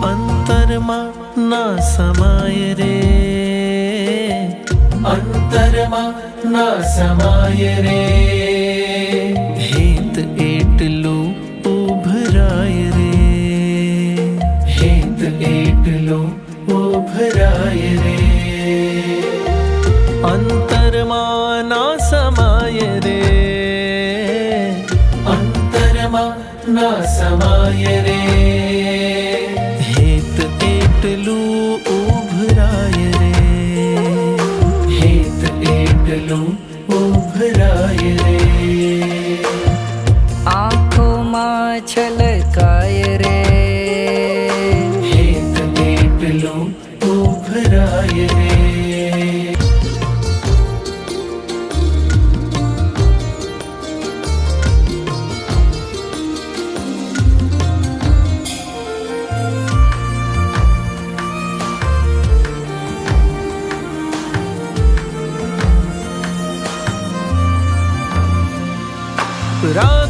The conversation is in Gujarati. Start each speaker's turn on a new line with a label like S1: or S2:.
S1: અંતરમાં ના સમાય રે, અંતરમાં ના સમાય રે, હેત એટલું ઉભરાય રે, હેત એટલું ઉભરાય રે, અંતરમાં ના સમાય રે, અંતરમાં ના સમાય રે, હેત એટલું ઉભરાય રે, હેત એટલું ઉભરાય રે,
S2: આંખોમાં છલકાય રે,
S1: હેત એટલું ઉભરાય રે, રામ